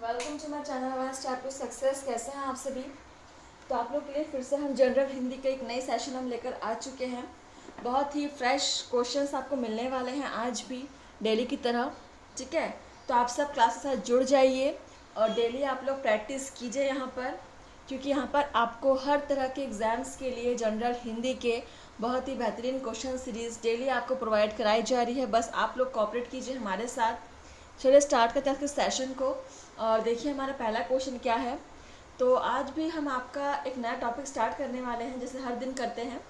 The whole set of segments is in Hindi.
Welcome to my channel one start to success. कैसे हैं आप सभी? तो आप लोग के लिए फिर से हम जनरल हिंदी का एक नई सेशन हम लेकर आ चुके हैं। बहुत ही फ्रेश क्वेश्चंस आपको मिलने वाले हैं आज भी डेली की तरह। ठीक है, तो आप सब क्लास के साथ जुड़ जाइए और डेली आप लोग प्रैक्टिस कीजिए यहाँ पर, क्योंकि यहाँ पर आपको हर तरह के एग्ज़ाम्स के लिए जनरल हिंदी के बहुत ही बेहतरीन क्वेश्चन सीरीज़ डेली आपको प्रोवाइड कराई जा रही है। बस आप लोग कोऑपरेट कीजिए हमारे साथ। चलिए स्टार्ट करते हैं इस सेशन को और देखिए हमारा पहला क्वेश्चन क्या है। तो आज भी हम आपका एक नया टॉपिक स्टार्ट करने वाले हैं, जैसे हर दिन करते हैं।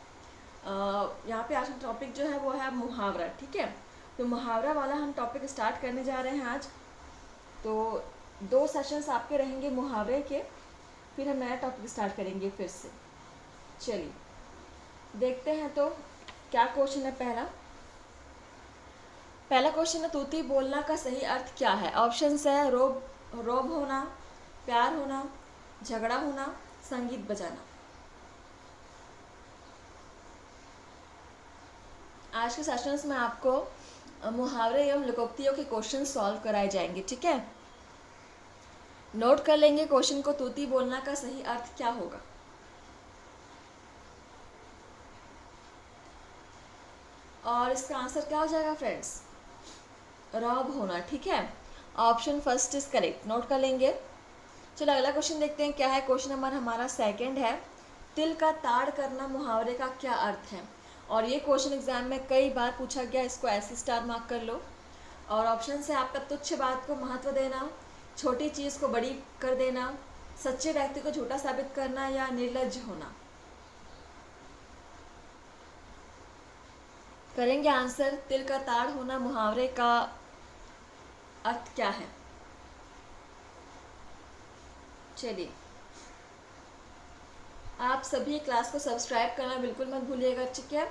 यहाँ पे आज का टॉपिक जो है वो है मुहावरा। ठीक है, तो मुहावरा वाला हम टॉपिक स्टार्ट करने जा रहे हैं आज। तो 2 सेशंस आपके रहेंगे मुहावरे के, फिर हम नया टॉपिक स्टार्ट करेंगे फिर से। चलिए देखते हैं तो क्या क्वेश्चन है। पहला क्वेश्चन है, तूती बोलना का सही अर्थ क्या है? ऑप्शंस है रोब होना, प्यार होना, झगड़ा होना, संगीत बजाना। आज के सेशंस में आपको मुहावरे एवं लोकोक्तियों के क्वेश्चन सॉल्व कराए जाएंगे। ठीक है, नोट कर लेंगे क्वेश्चन को, तूती बोलना का सही अर्थ क्या होगा। और इसका आंसर क्या हो जाएगा फ्रेंड्स? रॉब होना। ठीक है, option first is correct, note कर लेंगे। चलो अगला क्वेश्चन देखते हैं क्या है। क्वेश्चन नंबर हमारा सेकंड है, तिल का ताड़ करना मुहावरे का क्या अर्थ है? और ये क्वेश्चन एग्जाम में कई बार पूछा गया, इसको ऐसे स्टार मार्क कर लो। और ऑप्शन से आपका तुच्छ बात को महत्व देना, छोटी चीज़ को बड़ी कर देना, सच्चे व्यक्ति को झूठा साबित करना, या निर्लज्ज होना। करेंगे आंसर, तिल का ताड़ होना मुहावरे का अर्थ क्या है? चलिए आप सभी क्लास को सब्सक्राइब करना बिल्कुल मत भूलिएगा। ठीक है,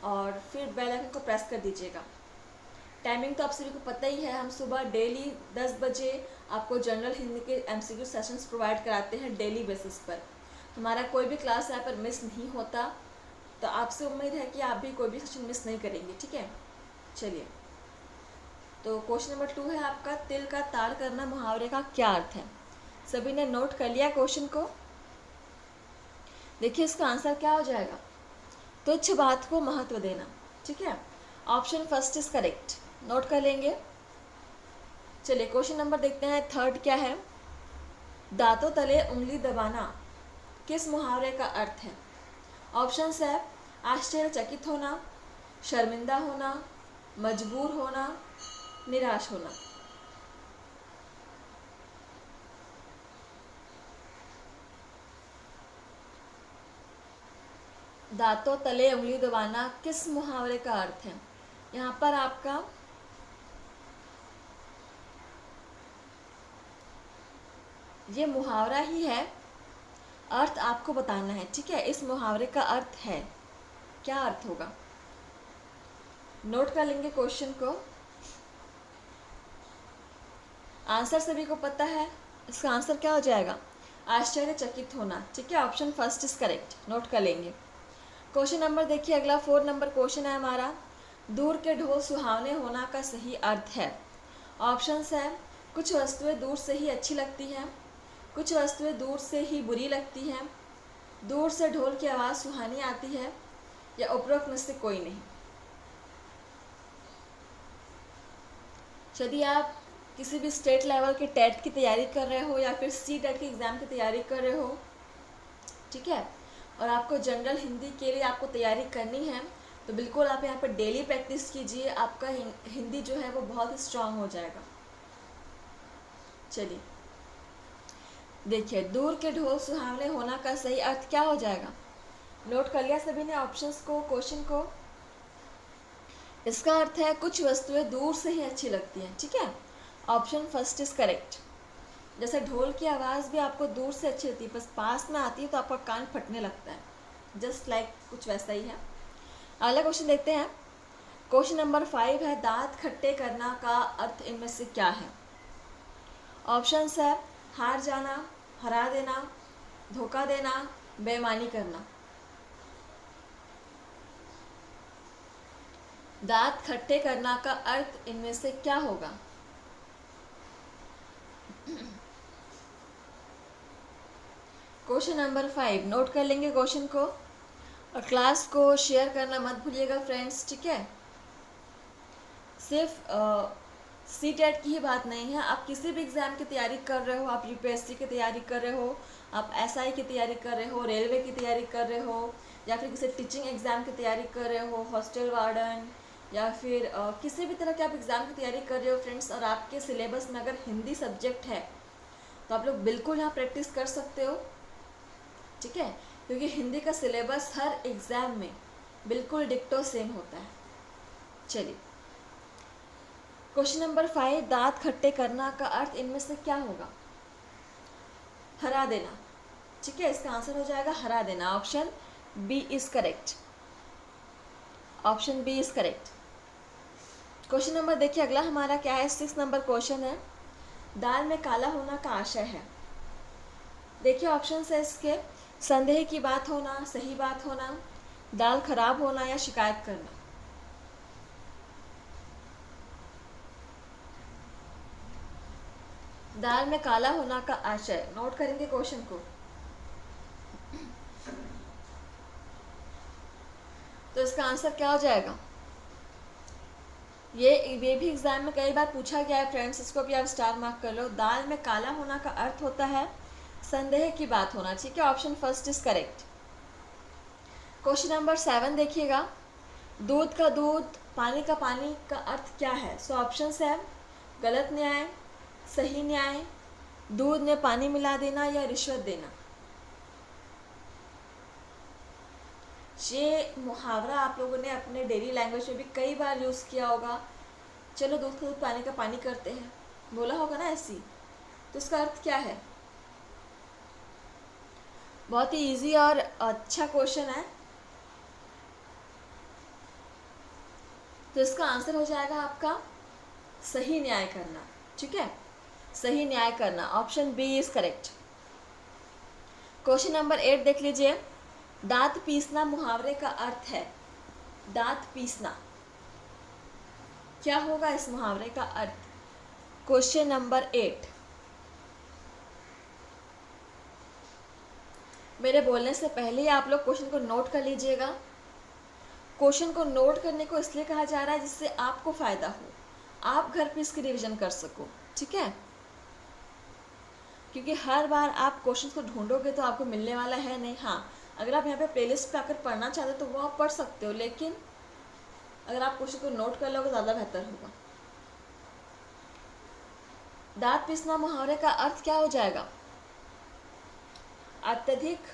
और फिर बेल आइकन को प्रेस कर दीजिएगा। टाइमिंग तो आप सभी को पता ही है, हम सुबह डेली 10 बजे आपको जनरल हिंदी के एमसीक्यू सेशंस प्रोवाइड कराते हैं डेली बेसिस पर। हमारा कोई भी क्लास यहाँ पर मिस नहीं होता, तो आपसे उम्मीद है कि आप भी कोई भी सेशन मिस नहीं करेंगे। ठीक है, चलिए तो क्वेश्चन नंबर 2 है आपका, तिल का ताड़ करना मुहावरे का क्या अर्थ है? सभी ने नोट कर लिया क्वेश्चन को? देखिए इसका आंसर क्या हो जाएगा, तुच्छ बात को महत्व देना। ठीक है, option first is correct, note कर लेंगे। चलिए क्वेश्चन नंबर देखते हैं, थर्ड क्या है। दांतों तले उंगली दबाना किस मुहावरे का अर्थ है? ऑप्शंस है आश्चर्यचकित होना, शर्मिंदा होना, मजबूर होना, निराश होना। दांतों तले उंगली दबाना किस मुहावरे का अर्थ है? यहाँ पर आपका ये मुहावरा ही है, अर्थ आपको बताना है। ठीक है, इस मुहावरे का अर्थ है, क्या अर्थ होगा? नोट कर लेंगे क्वेश्चन को। आंसर सभी को पता है, इसका आंसर क्या हो जाएगा? आश्चर्यचकित होना। ठीक है, option first is correct, note कर लेंगे। क्वेश्चन नंबर देखिए अगला 4 नंबर क्वेश्चन है हमारा, दूर के ढोल सुहावने होना का सही अर्थ है? ऑप्शंस है कुछ वस्तुएं दूर से ही अच्छी लगती हैं, कुछ वस्तुएं दूर से ही बुरी लगती हैं, दूर से ढोल की आवाज़ सुहानी आती है, या उपरोक्त में से कोई नहीं। यदि आप किसी भी स्टेट लेवल के टेट की तैयारी कर रहे हो या फिर सी टेट की एग्ज़ाम की तैयारी कर रहे हो, ठीक है, और आपको जनरल हिंदी के लिए आपको तैयारी करनी है, तो बिल्कुल आप यहाँ पर डेली प्रैक्टिस कीजिए, आपका हिंदी जो है वो बहुत ही स्ट्रांग हो जाएगा। चलिए देखिए, दूर के ढोल सुहावने होना का सही अर्थ क्या हो जाएगा? नोट कर लिया सभी ने ऑप्शंस को, क्वेश्चन को? इसका अर्थ है कुछ वस्तुएं दूर से ही अच्छी लगती हैं। ठीक है, ऑप्शन फर्स्ट इज करेक्ट। जैसे ढोल की आवाज़ भी आपको दूर से अच्छी लगती है, बस पास में आती है तो आपका कान फटने लगता है, जस्ट लाइक कुछ वैसा ही है। अगला क्वेश्चन देखते हैं, क्वेश्चन नंबर 5 है, दांत खट्टे करना का अर्थ इनमें से क्या है? ऑप्शंस है हार जाना, हरा देना, धोखा देना, बेईमानी करना। दांत खट्टे करना का अर्थ इनमें से क्या होगा? क्वेश्चन नंबर 5 नोट कर लेंगे क्वेश्चन को, और क्लास को शेयर करना मत भूलिएगा फ्रेंड्स, ठीक है। सिर्फ CTET की ही बात नहीं है, आप किसी भी एग्ज़ाम की तैयारी कर रहे हो, आप UPSC की तैयारी कर रहे हो, आप SI की तैयारी कर रहे हो, रेलवे की तैयारी कर रहे हो, या फिर किसी टीचिंग एग्ज़ाम की तैयारी कर रहे हो, हॉस्टल वार्डन, या फिर किसी भी तरह के आप एग्ज़ाम की तैयारी कर रहे हो फ्रेंड्स, और आपके सिलेबस में अगर हिंदी सब्जेक्ट है तो आप लोग बिल्कुल यहाँ प्रैक्टिस कर सकते हो, ठीक है, क्योंकि हिंदी का सिलेबस हर एग्ज़ाम में बिल्कुल डिक्टो सेम होता है। चलिए क्वेश्चन नंबर 5, दांत खट्टे करना का अर्थ इनमें से क्या होगा? हरा देना, ठीक है, इसका आंसर हो जाएगा हरा देना। Option B is correct, option B is correct. Question number देखिए अगला हमारा क्या है, 6 नंबर क्वेश्चन है, दाल में काला होना का आशय है। देखिए ऑप्शन है इसके, संदेह की बात होना, सही बात होना, दाल खराब होना, या शिकायत करना। दाल में काला होना का आशय, नोट करेंगे क्वेश्चन को। तो इसका आंसर क्या हो जाएगा? ये भी एग्जाम में कई बार पूछा गया है फ्रेंड्स, इसको भी आप स्टार मार्क कर लो। दाल में काला होना का अर्थ होता है संदेह की बात होना, ठीक है, option first is correct. Question number 7 देखिएगा, दूध का दूध, पानी का पानी का अर्थ क्या है? सो ऑप्शन है गलत न्याय, सही न्याय, दूध में पानी मिला देना, या रिश्वत देना। ये मुहावरा आप लोगों ने अपने डेली लैंग्वेज में भी कई बार यूज़ किया होगा। चलो दूध का दूध पानी का पानी करते हैं, बोला होगा ना ऐसी, तो इसका अर्थ क्या है? बहुत ही इजी और अच्छा क्वेश्चन है। तो इसका आंसर हो जाएगा आपका सही न्याय करना, ठीक है, सही न्याय करना, option B is correct. Question number 8 देख लीजिए, दांत पीसना मुहावरे का अर्थ है। दांत पीसना क्या होगा इस मुहावरे का अर्थ? क्वेश्चन नंबर 8, मेरे बोलने से पहले ही आप लोग क्वेश्चन को नोट कर लीजिएगा। क्वेश्चन को नोट करने को इसलिए कहा जा रहा है जिससे आपको फ़ायदा हो, आप घर पे इसकी रिवीजन कर सको, ठीक है, क्योंकि हर बार आप क्वेश्चन को ढूंढोगे तो आपको मिलने वाला है नहीं। हाँ, अगर आप यहाँ पे प्लेलिस्ट पे आकर पढ़ना चाहते हो तो वो आप पढ़ सकते हो, लेकिन अगर आप क्वेश्चन को नोट कर लोगे ज़्यादा बेहतर होगा। दांत पीसना मुहावरे का अर्थ क्या हो जाएगा? अत्यधिक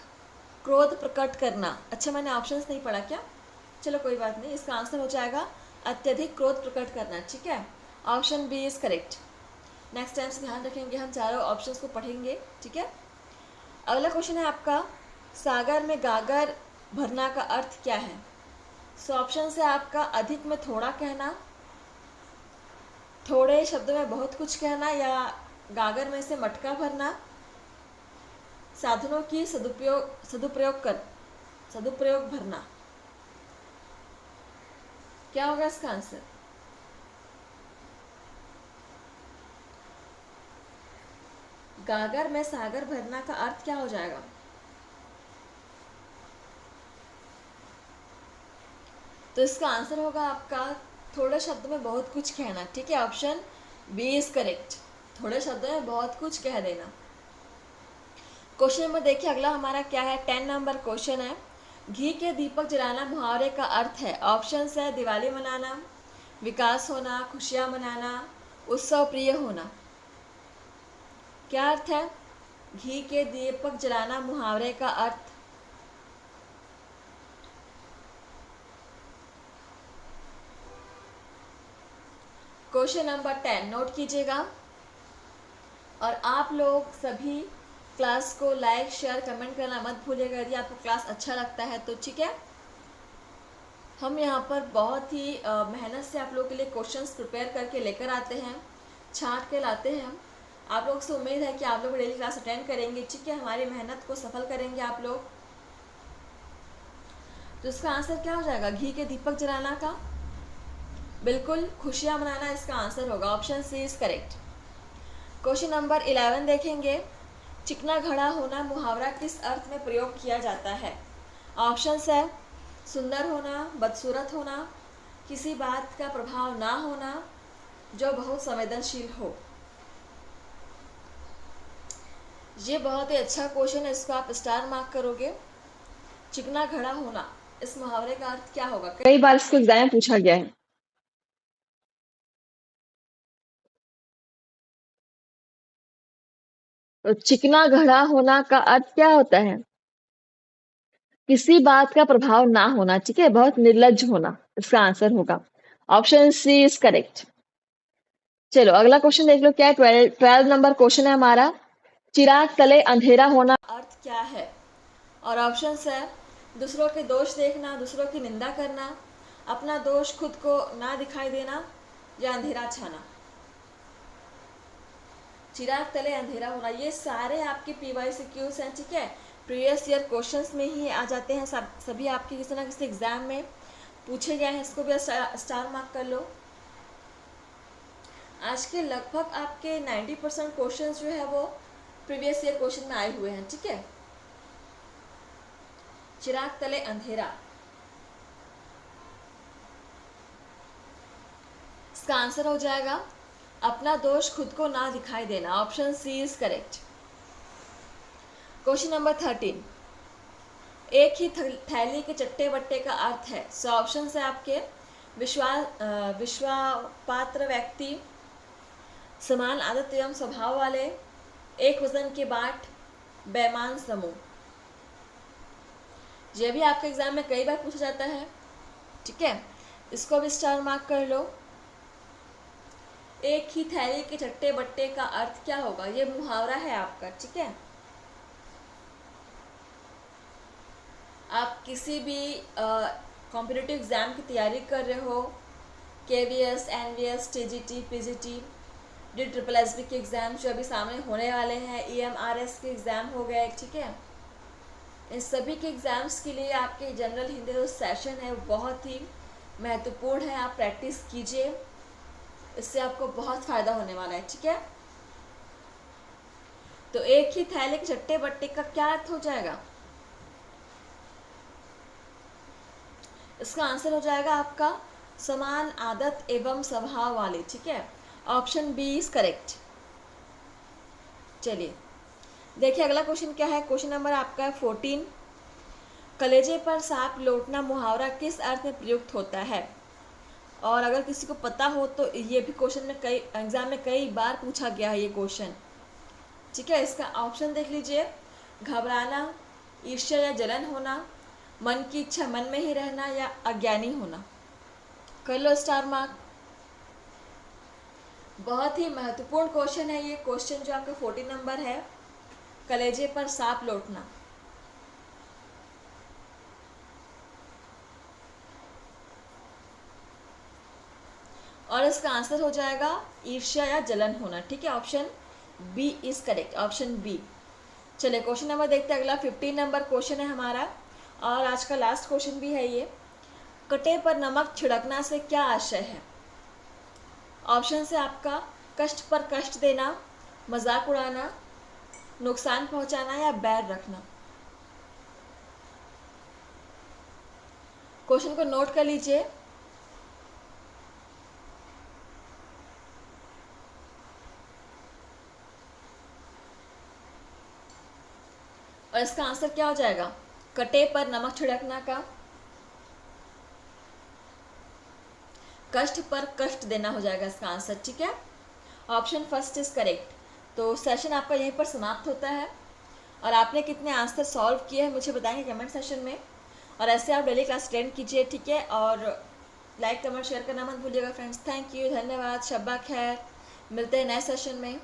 क्रोध प्रकट करना। अच्छा, मैंने ऑप्शंस नहीं पढ़ा क्या? चलो कोई बात नहीं, इसका आंसर हो जाएगा अत्यधिक क्रोध प्रकट करना, ठीक है, option B is correct. Next time से ध्यान रखेंगे, हम चारों ऑप्शंस को पढ़ेंगे, ठीक है। अगला क्वेश्चन है आपका, सागर में गागर भरना का अर्थ क्या है? सो ऑप्शन है आपका अधिक में थोड़ा कहना, थोड़े शब्दों में बहुत कुछ कहना, या गागर में से मटका भरना, साधनों की सदुपयोग भरना। क्या होगा इसका आंसर? गागर में सागर भरना का अर्थ क्या हो जाएगा? तो इसका आंसर होगा आपका थोड़े शब्दों में बहुत कुछ कहना, ठीक है, ऑप्शन बी इज करेक्ट, थोड़े शब्दों में बहुत कुछ कह देना। क्वेश्चन नंबर देखिए अगला हमारा क्या है, 10 नंबर क्वेश्चन है, घी के दीपक जलाना मुहावरे का अर्थ है। ऑप्शन है दिवाली मनाना, विकास होना, खुशियाँ मनाना, उत्सव प्रिय होना। क्या अर्थ है घी के दीपक जलाना मुहावरे का अर्थ? क्वेश्चन नंबर 10 नोट कीजिएगा, और आप लोग सभी क्लास को लाइक शेयर कमेंट करना मत भूलिएगा यदि आपको क्लास अच्छा लगता है तो, ठीक है। हम यहाँ पर बहुत ही मेहनत से आप लोगों के लिए क्वेश्चंस प्रिपेयर करके लेकर आते हैं, छांट के लाते हैं हम। आप लोग से उम्मीद है कि आप लोग डेली क्लास अटेंड करेंगे, ठीक है, हमारी मेहनत को सफल करेंगे आप लोग। तो इसका आंसर क्या हो जाएगा? घी के दीपक जलाना का बिल्कुल खुशियाँ मनाना इसका आंसर होगा, option C is correct. Question number 11 देखेंगे, चिकना घड़ा होना मुहावरा किस अर्थ में प्रयोग किया जाता है? ऑप्शंस है सुंदर होना, बदसूरत होना, किसी बात का प्रभाव ना होना, जो बहुत संवेदनशील हो। ये बहुत ही अच्छा क्वेश्चन है, इसको आप स्टार मार्क करोगे। चिकना घड़ा होना, इस मुहावरे का अर्थ क्या होगा? कई बार इसको एग्जाम में पूछा गया है। तो चिकना घड़ा होना का अर्थ क्या होता है? किसी बात का प्रभाव ना होना, ठीक है, बहुत निर्लज होना इसका आंसर होगा। Option C is correct. चलो अगला क्वेश्चन देख लो क्या है। 12 नंबर क्वेश्चन है हमारा। चिराग तले अंधेरा होना अर्थ क्या है? और ऑप्शंस है दूसरों के दोष देखना, दूसरों की निंदा करना, अपना दोष खुद को ना दिखाई देना, या अंधेरा छाना। चिराग तले अंधेरा होना, ये सारे आपके PYCQs हैं, ठीक है, प्रीवियस ईयर क्वेश्चंस में ही आ जाते हैं। सभी आपके किसी ना किसी एग्जाम में पूछे गए हैं, इसको भी स्टार मार्क कर लो। आज के लगभग आपके 90% क्वेश्चंस जो है वो प्रीवियस ईयर क्वेश्चन में आए हुए हैं, ठीक है। चिराग तले अंधेरा, इसका आंसर हो जाएगा अपना दोष खुद को ना दिखाई देना। Option C is correct. Question number 13, एक ही थैली के चट्टे बट्टे का अर्थ है। सो ऑप्शन है आपके विश्वापात्र व्यक्ति, समान आदत एवं स्वभाव वाले, एक वजन के बाट, बेईमान समूह। यह भी आपके एग्जाम में कई बार पूछा जाता है, ठीक है, इसको भी स्टार मार्क कर लो। एक ही थैली के चट्टे बट्टे का अर्थ क्या होगा? ये मुहावरा है आपका, ठीक है। आप किसी भी कॉम्पिटिटिव एग्जाम की तैयारी कर रहे हो, KVS, NVS, TGT, PGT, DSSB के एग्ज़ाम जो अभी सामने होने वाले हैं, EMRS के एग्ज़ाम हो गए, ठीक है, इन सभी के एग्ज़ाम्स के लिए आपके जनरल हिंदी जो सेशन है वो बहुत ही महत्वपूर्ण है। आप प्रैक्टिस कीजिए, इससे आपको बहुत फ़ायदा होने वाला है, ठीक है। तो एक ही थैले के चट्टे बट्टे का क्या अर्थ हो जाएगा? इसका आंसर हो जाएगा आपका समान आदत एवं स्वभाव वाले, ठीक है। Option B is correct. चलिए देखिए अगला क्वेश्चन क्या है। क्वेश्चन नंबर आपका है 14, कलेजे पर सांप लौटना मुहावरा किस अर्थ में प्रयुक्त होता है? और अगर किसी को पता हो तो ये भी क्वेश्चन में कई एग्जाम में कई बार पूछा गया है ये क्वेश्चन, ठीक है। इसका ऑप्शन देख लीजिए, घबराना, ईर्ष्या या जलन होना, मन की इच्छा मन में ही रहना, या अज्ञानी होना। कर लो स्टार मार्क। बहुत ही महत्वपूर्ण क्वेश्चन है ये क्वेश्चन जो आपका 14 नंबर है, कलेजे पर सांप लौटना। और इसका आंसर हो जाएगा ईर्ष्या या जलन होना, ठीक है। Option B is correct, option B. चलिए क्वेश्चन नंबर देखते हैं अगला। 15 नंबर क्वेश्चन है हमारा और आज का लास्ट क्वेश्चन भी है ये। कटे पर नमक छिड़कना से क्या आशय है? ऑप्शन से आपका कष्ट पर कष्ट देना, मजाक उड़ाना, नुकसान पहुंचाना, या बैर रखना। क्वेश्चन को नोट कर लीजिए। और इसका आंसर क्या हो जाएगा? कटे पर नमक छिड़कना का कष्ट पर कष्ट देना हो जाएगा इसका आंसर, ठीक है। Option first is correct. तो सेशन आपका यहीं पर समाप्त होता है और आपने कितने आंसर सॉल्व किए हैं मुझे बताएंगे कमेंट सेशन में। और ऐसे आप डेली क्लास अटेंड कीजिए, ठीक है। और लाइक कमेंट शेयर करना मत भूलिएगा फ्रेंड्स। थैंक यू, धन्यवाद, शब्बा खैर। मिलते हैं नए सेशन में।